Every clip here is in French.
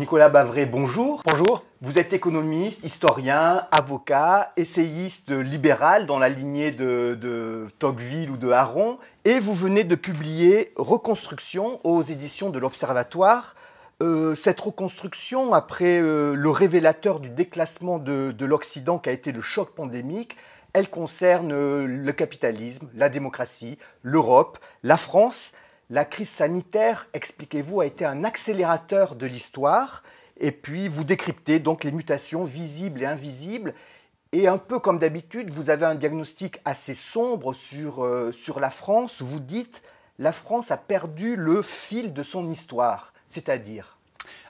Nicolas Bavret, bonjour. Bonjour. Vous êtes économiste, historien, avocat, essayiste libéral dans la lignée de Tocqueville ou de Harron, et vous venez de publier Reconstruction aux éditions de l'Observatoire. Cette reconstruction, après le révélateur du déclassement de l'Occident qui a été le choc pandémique, elle concerne le capitalisme, la démocratie, l'Europe, la France. La crise sanitaire, expliquez-vous, a été un accélérateur de l'histoire. Et puis, vous décryptez donc les mutations visibles et invisibles. Et un peu comme d'habitude, vous avez un diagnostic assez sombre sur la France. Vous dites « La France a perdu le fil de son histoire », c'est-à-dire...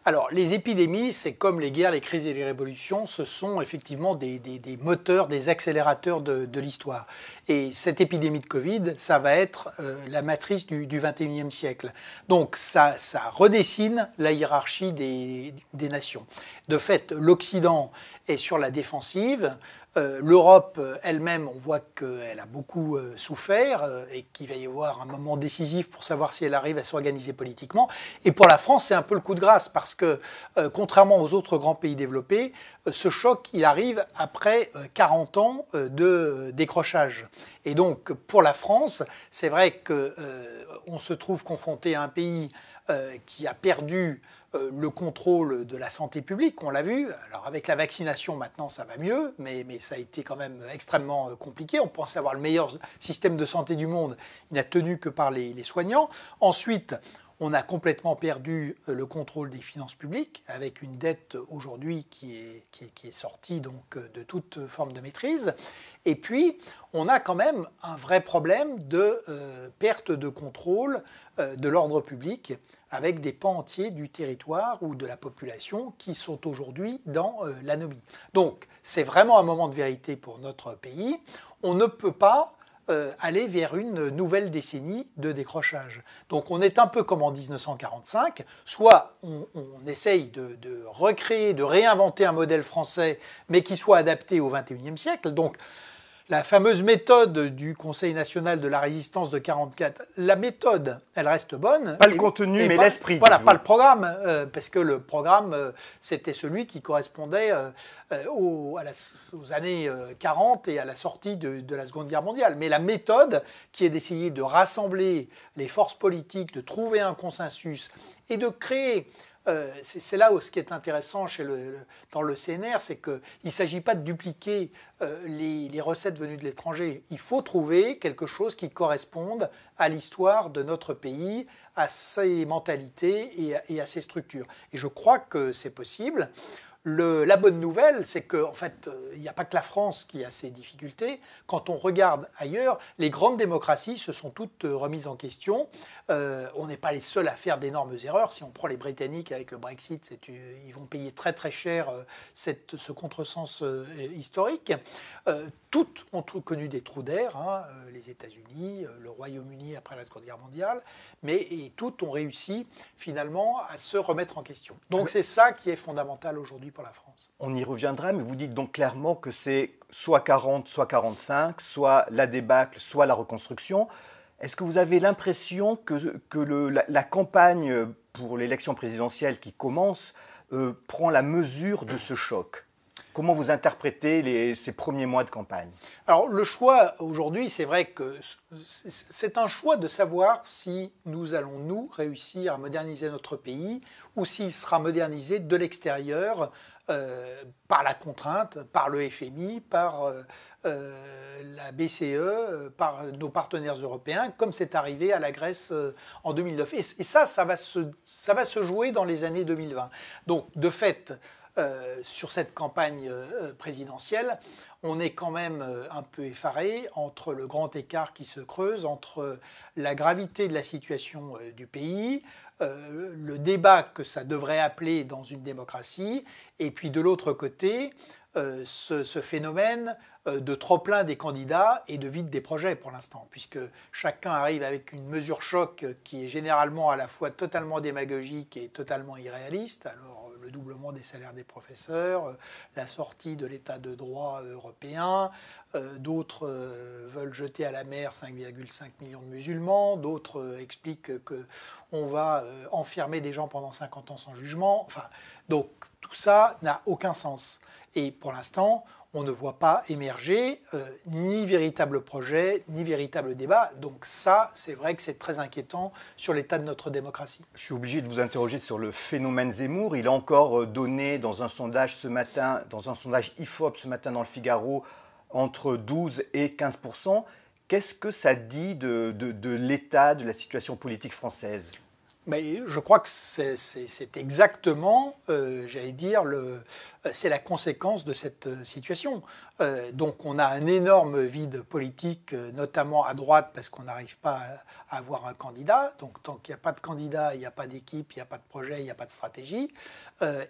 Alors, les épidémies, c'est comme les guerres, les crises et les révolutions, ce sont effectivement des moteurs, des accélérateurs de l'histoire. Et cette épidémie de Covid, ça va être la matrice du XXIe siècle. Donc, ça redessine la hiérarchie des nations. De fait, l'Occident est sur la défensive. L'Europe elle-même, on voit qu'elle a beaucoup souffert et qu'il va y avoir un moment décisif pour savoir si elle arrive à s'organiser politiquement. Et pour la France, c'est un peu le coup de grâce parce que, contrairement aux autres grands pays développés, ce choc, il arrive après 40 ans de décrochage. Et donc, pour la France, c'est vrai qu'on se trouve confronté à un pays qui a perdu le contrôle de la santé publique, on l'a vu. Alors avec la vaccination maintenant ça va mieux, mais ça a été quand même extrêmement compliqué. On pensait avoir le meilleur système de santé du monde, il n'a tenu que par les soignants. Ensuite, on a complètement perdu le contrôle des finances publiques, avec une dette aujourd'hui qui est sortie donc de toute forme de maîtrise. Et puis, on a quand même un vrai problème de perte de contrôle de l'ordre public, avec des pans entiers du territoire ou de la population qui sont aujourd'hui dans l'anomie. Donc, c'est vraiment un moment de vérité pour notre pays. On ne peut pas aller vers une nouvelle décennie de décrochage. Donc on est un peu comme en 1945, soit on essaye de recréer, de réinventer un modèle français, mais qui soit adapté au XXIe siècle. Donc la fameuse méthode du Conseil national de la résistance de 1944, la méthode, elle reste bonne. Pas le contenu, mais l'esprit. Voilà, pas le programme, parce que le programme, c'était celui qui correspondait aux années 40 et à la sortie de la Seconde Guerre mondiale. Mais la méthode, qui est d'essayer de rassembler les forces politiques, de trouver un consensus et de créer... c'est là où ce qui est intéressant dans le CNR, c'est qu'il ne s'agit pas de dupliquer les recettes venues de l'étranger. Il faut trouver quelque chose qui corresponde à l'histoire de notre pays, à ses mentalités et à ses structures. Et je crois que c'est possible. La bonne nouvelle, c'est qu'en fait, il n'y a pas que la France qui a ces difficultés. Quand on regarde ailleurs, les grandes démocraties se sont toutes remises en question. On n'est pas les seuls à faire d'énormes erreurs. Si on prend les Britanniques avec le Brexit, ils vont payer très très cher ce contresens historique. Toutes ont connu des trous d'air, hein, les États-Unis, le Royaume-Uni après la Seconde Guerre mondiale, et toutes ont réussi finalement à se remettre en question. Donc c'est ça qui est fondamental aujourd'hui pour la France. On y reviendra, mais vous dites donc clairement que c'est soit 40, soit 45, soit la débâcle, soit la reconstruction. Est-ce que vous avez l'impression que la campagne pour l'élection présidentielle qui commence prend la mesure de ce choc ? Comment vous interprétez ces premiers mois de campagne ? Alors le choix aujourd'hui, c'est vrai que c'est un choix de savoir si nous allons, nous, réussir à moderniser notre pays ou s'il sera modernisé de l'extérieur par la contrainte, par le FMI, par la BCE, par nos partenaires européens, comme c'est arrivé à la Grèce en 2009. Et ça va se jouer dans les années 2020. Donc de fait... sur cette campagne présidentielle, on est quand même un peu effaré entre le grand écart qui se creuse entre la gravité de la situation du pays, le débat que ça devrait appeler dans une démocratie, et puis de l'autre côté, ce phénomène de trop-plein des candidats et de vide des projets pour l'instant, puisque chacun arrive avec une mesure choc qui est généralement à la fois totalement démagogique et totalement irréaliste. Alors le doublement l'effondrement des salaires des professeurs, la sortie de l'état de droit européen. D'autres veulent jeter à la mer 5,5 millions de musulmans. D'autres expliquent qu'on va enfermer des gens pendant 50 ans sans jugement. Enfin, donc tout ça n'a aucun sens. Et pour l'instant, on ne voit pas émerger ni véritable projet, ni véritable débat. Donc ça, c'est vrai que c'est très inquiétant sur l'état de notre démocratie. Je suis obligé de vous interroger sur le phénomène Zemmour. Il a encore donné dans un sondage ce matin, dans un sondage IFOP ce matin dans le Figaro, entre 12 et 15%. Qu'est-ce que ça dit de l'état de la situation politique française ? Mais je crois que c'est exactement, j'allais dire, c'est la conséquence de cette situation. Donc on a un énorme vide politique, notamment à droite, parce qu'on n'arrive pas à avoir un candidat. Donc tant qu'il n'y a pas de candidat, il n'y a pas d'équipe, il n'y a pas de projet, il n'y a pas de stratégie.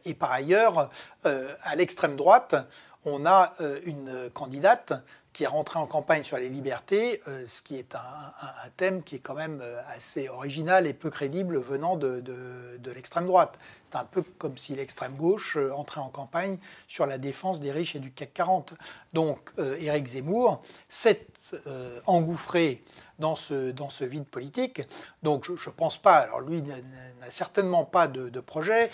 Et par ailleurs, à l'extrême droite, on a une candidate qui est rentrée en campagne sur les libertés, ce qui est un thème qui est quand même assez original et peu crédible venant de l'extrême droite. C'est un peu comme si l'extrême gauche entrait en campagne sur la défense des riches et du CAC 40. Donc Éric Zemmour s'est engouffré dans ce vide politique. Donc je ne pense pas, alors lui n'a certainement pas de projet,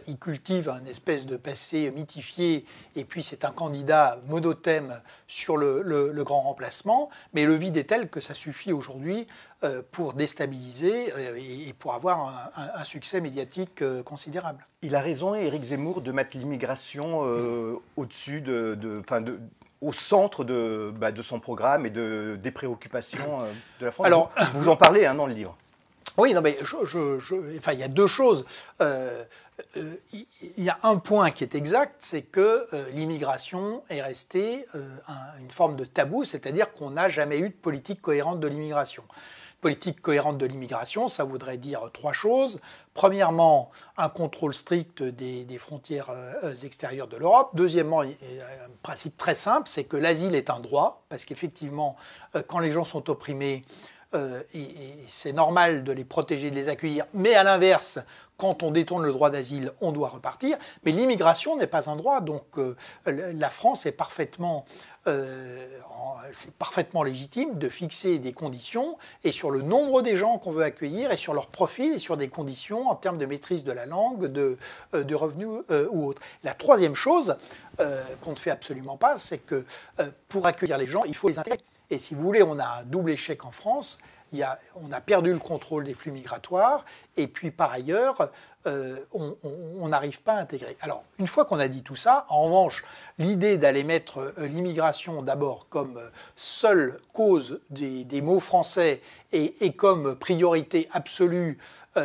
il cultive un espèce de passé mythifié et puis c'est un candidat monothème sur le grand remplacement, mais le vide est tel que ça suffit aujourd'hui pour déstabiliser et pour avoir un succès médiatique considérable. Il a raison, Éric Zemmour, de mettre l'immigration au-dessus au centre de son programme et des préoccupations de la France. Alors, vous en parlez dans le livre. Oui, non, mais enfin, il y a deux choses. Il y a un point qui est exact, c'est que l'immigration est restée une forme de tabou, c'est-à-dire qu'on n'a jamais eu de politique cohérente de l'immigration. Politique cohérente de l'immigration, ça voudrait dire trois choses. Premièrement, un contrôle strict des frontières extérieures de l'Europe. Deuxièmement, un principe très simple, c'est que l'asile est un droit, parce qu'effectivement, quand les gens sont opprimés, et c'est normal de les protéger, de les accueillir, mais à l'inverse, quand on détourne le droit d'asile, on doit repartir. Mais l'immigration n'est pas un droit, donc la France est parfaitement légitime de fixer des conditions et sur le nombre des gens qu'on veut accueillir et sur leur profil et sur des conditions en termes de maîtrise de la langue, de revenus ou autres. La troisième chose qu'on ne fait absolument pas, c'est que pour accueillir les gens, il faut les intégrer. Et si vous voulez, on a un double échec en France. On a perdu le contrôle des flux migratoires et puis par ailleurs, on n'arrive pas à intégrer. Alors, une fois qu'on a dit tout ça, en revanche, l'idée d'aller mettre l'immigration d'abord comme seule cause des maux français et comme priorité absolue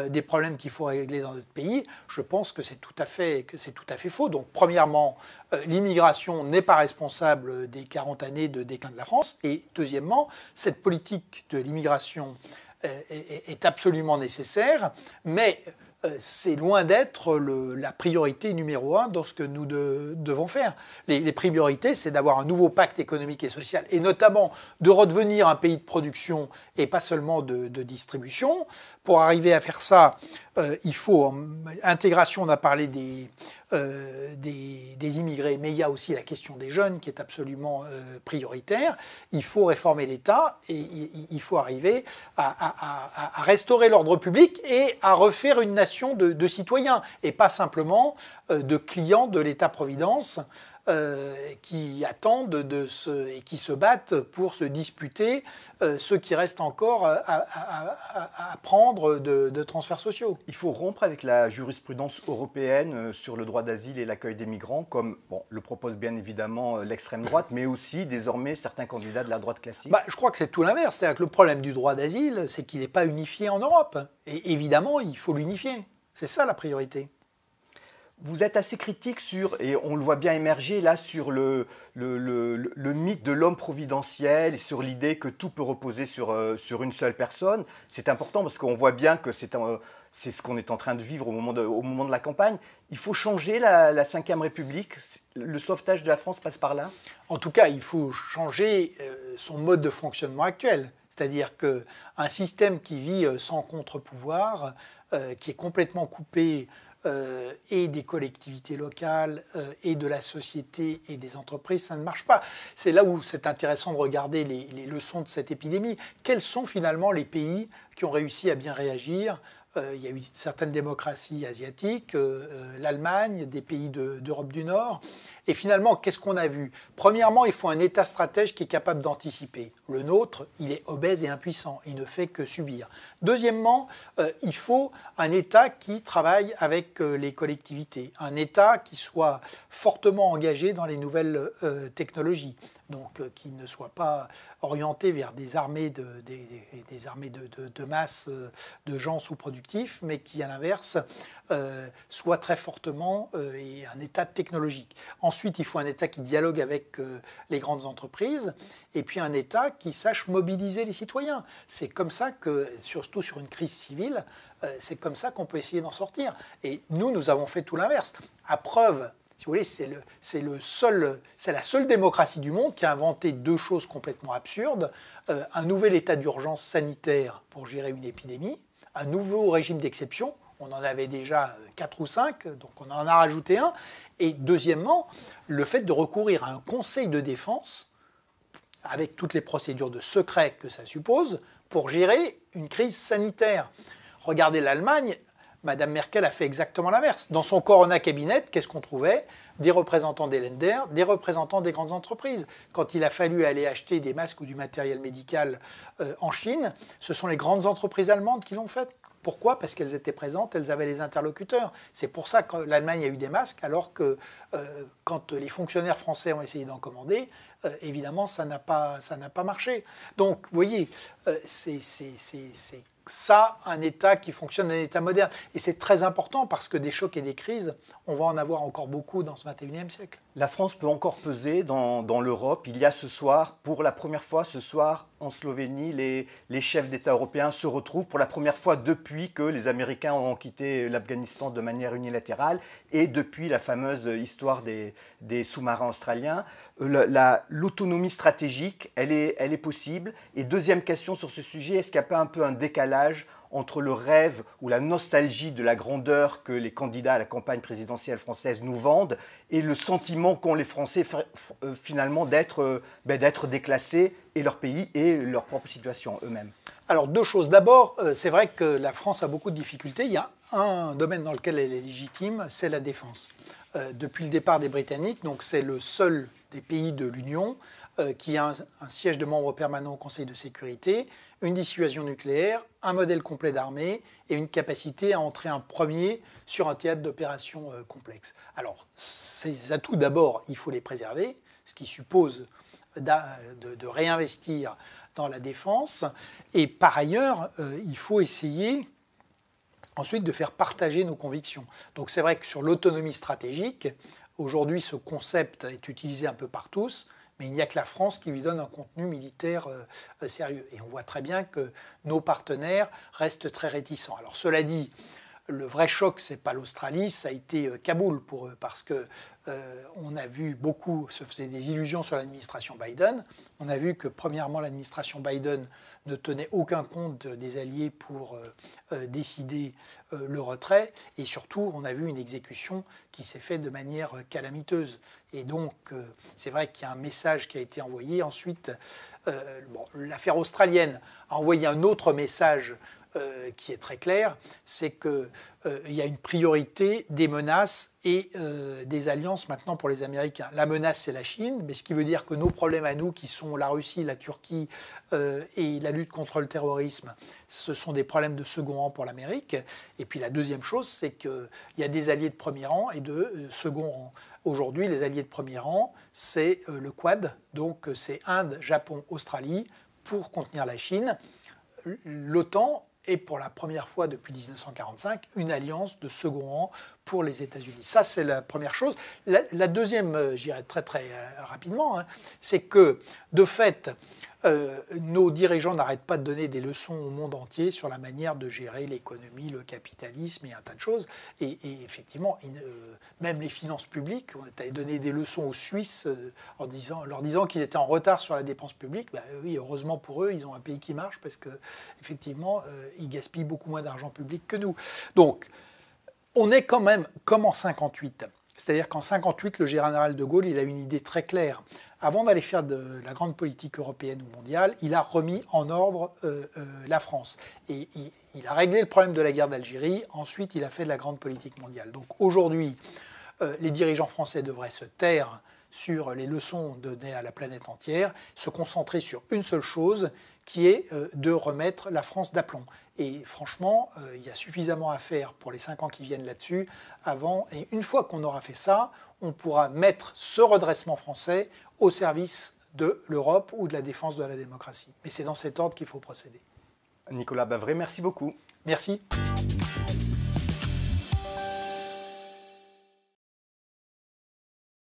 des problèmes qu'il faut régler dans notre pays, je pense que c'est tout à fait faux. Donc, premièrement, l'immigration n'est pas responsable des 40 années de déclin de la France. Et deuxièmement, cette politique de l'immigration est absolument nécessaire, mais c'est loin d'être la priorité numéro un dans ce que nous devons faire. Les priorités, c'est d'avoir un nouveau pacte économique et social, et notamment de redevenir un pays de production et pas seulement de distribution. Pour arriver à faire ça, il faut intégration, on a parlé des immigrés, mais il y a aussi la question des jeunes qui est absolument prioritaire. Il faut réformer l'État et il faut arriver à restaurer l'ordre public et à refaire une nation de citoyens et pas simplement de clients de l'État-providence qui attendent et qui se battent pour se disputer ce qui reste encore à prendre de transferts sociaux. Il faut rompre avec la jurisprudence européenne sur le droit d'asile et l'accueil des migrants, comme le propose bien évidemment l'extrême droite, mais aussi désormais certains candidats de la droite classique. Je crois que c'est tout l'inverse. C'est-à-dire que le problème du droit d'asile, c'est qu'il n'est pas unifié en Europe. Et évidemment, il faut l'unifier. C'est ça la priorité. Vous êtes assez critique et on le voit bien émerger là, sur le mythe de l'homme providentiel et sur l'idée que tout peut reposer sur une seule personne. C'est important parce qu'on voit bien que c'est ce qu'on est en train de vivre au moment de la campagne. Il faut changer la Ve République. Le sauvetage de la France passe par là. En tout cas, il faut changer son mode de fonctionnement actuel. C'est-à-dire qu'un système qui vit sans contre-pouvoir, qui est complètement coupé et des collectivités locales et de la société et des entreprises, ça ne marche pas. C'est là où c'est intéressant de regarder les leçons de cette épidémie. Quels sont finalement les pays qui ont réussi à bien réagir? Il y a eu certaines démocraties asiatiques, l'Allemagne, des pays d'Europe du Nord. Et finalement, qu'est-ce qu'on a vu? Premièrement, il faut un État stratège qui est capable d'anticiper. Le nôtre, il est obèse et impuissant, il ne fait que subir. Deuxièmement, il faut un État qui travaille avec les collectivités, un État qui soit fortement engagé dans les nouvelles technologies, donc qui ne soit pas orienté vers des armées de masse de gens sous-productifs, mais qui, à l'inverse, soit très fortement et un État technologique. Ensuite, il faut un État qui dialogue avec les grandes entreprises, et puis un État qui sache mobiliser les citoyens. C'est comme ça que, surtout sur une crise civile, c'est comme ça qu'on peut essayer d'en sortir. Et nous avons fait tout l'inverse. À preuve, si vous voulez, c'est la seule démocratie du monde qui a inventé deux choses complètement absurdes. Un nouvel état d'urgence sanitaire pour gérer une épidémie, un nouveau régime d'exception. On en avait déjà 4 ou 5, donc on en a rajouté un. Et deuxièmement, le fait de recourir à un conseil de défense, avec toutes les procédures de secret que ça suppose, pour gérer une crise sanitaire. Regardez l'Allemagne, Madame Merkel a fait exactement l'inverse. Dans son Corona Cabinet, qu'est-ce qu'on trouvait? Des représentants des Länder, des représentants des grandes entreprises. Quand il a fallu aller acheter des masques ou du matériel médical en Chine, ce sont les grandes entreprises allemandes qui l'ont fait. Pourquoi? Parce qu'elles étaient présentes, elles avaient les interlocuteurs. C'est pour ça que l'Allemagne a eu des masques, alors que quand les fonctionnaires français ont essayé d'en commander, évidemment, ça n'a pas marché. Donc, vous voyez, c'est ça un État qui fonctionne, un État moderne. Et c'est très important parce que des chocs et des crises, on va en avoir encore beaucoup dans ce 21e siècle. La France peut encore peser dans l'Europe. Il y a ce soir, pour la première fois ce soir, en Slovénie, les chefs d'État européens se retrouvent pour la première fois depuis que les Américains ont quitté l'Afghanistan de manière unilatérale et depuis la fameuse histoire des sous-marins australiens. L'autonomie stratégique, elle est possible. Et deuxième question sur ce sujet, est-ce qu'il n'y a pas un peu un décalage entre le rêve ou la nostalgie de la grandeur que les candidats à la campagne présidentielle française nous vendent et le sentiment qu'ont les Français finalement d'être déclassés et leur pays et leur propre situation eux-mêmes? Alors deux choses. D'abord, c'est vrai que la France a beaucoup de difficultés. Il y a un domaine dans lequel elle est légitime, c'est la défense. Depuis le départ des Britanniques, donc c'est le seul des pays de l'Union qui a un siège de membre permanent au Conseil de sécurité, une dissuasion nucléaire, un modèle complet d'armée et une capacité à entrer en premier sur un théâtre d'opération complexe. Alors, ces atouts, d'abord, il faut les préserver, ce qui suppose de réinvestir dans la défense. Et par ailleurs, il faut essayer ensuite de faire partager nos convictions. Donc c'est vrai que sur l'autonomie stratégique, aujourd'hui ce concept est utilisé un peu par tous, mais il n'y a que la France qui lui donne un contenu militaire sérieux. Et on voit très bien que nos partenaires restent très réticents. Alors cela dit, le vrai choc, ce n'est pas l'Australie, ça a été Kaboul pour eux, parce que on a vu beaucoup se faisaient des illusions sur l'administration Biden. On a vu que premièrement, l'administration Biden ne tenait aucun compte des alliés pour décider le retrait, et surtout, on a vu une exécution qui s'est faite de manière calamiteuse. Et donc, c'est vrai qu'il y a un message qui a été envoyé. Ensuite, l'affaire australienne a envoyé un autre message qui est très clair, c'est qu'il y a une priorité des menaces et des alliances maintenant pour les Américains. La menace, c'est la Chine, mais ce qui veut dire que nos problèmes à nous, qui sont la Russie, la Turquie et la lutte contre le terrorisme, ce sont des problèmes de second rang pour l'Amérique. Et puis la deuxième chose, c'est qu'il y a des alliés de premier rang et de second rang. Aujourd'hui, les alliés de premier rang, c'est le Quad, donc c'est Inde, Japon, Australie, pour contenir la Chine. L'OTAN est pour la première fois depuis 1945 une alliance de second rang pour les États-Unis. Ça, c'est la première chose. La deuxième, j'irai très très rapidement, c'est que de fait, nos dirigeants n'arrêtent pas de donner des leçons au monde entier sur la manière de gérer l'économie, le capitalisme et un tas de choses. Et effectivement, même les finances publiques, on est allé donner des leçons aux Suisses en leur disant qu'ils étaient en retard sur la dépense publique. Ben, oui, heureusement pour eux, ils ont un pays qui marche parce qu'effectivement, ils gaspillent beaucoup moins d'argent public que nous. Donc, On est quand même comme en 58. C'est-à-dire qu'en 58, le général de Gaulle, il a une idée très claire. Avant d'aller faire de la grande politique européenne ou mondiale, il a remis en ordre la France. Et il a réglé le problème de la guerre d'Algérie. Ensuite, il a fait de la grande politique mondiale. Donc aujourd'hui, les dirigeants français devraient se taire sur les leçons données à la planète entière, se concentrer sur une seule chose, qui est de remettre la France d'aplomb. Et franchement, il y a suffisamment à faire pour les 5 ans qui viennent là-dessus avant. Et une fois qu'on aura fait ça, on pourra mettre ce redressement français au service de l'Europe ou de la défense de la démocratie. Mais c'est dans cet ordre qu'il faut procéder. Nicolas Bavret, merci beaucoup. Merci.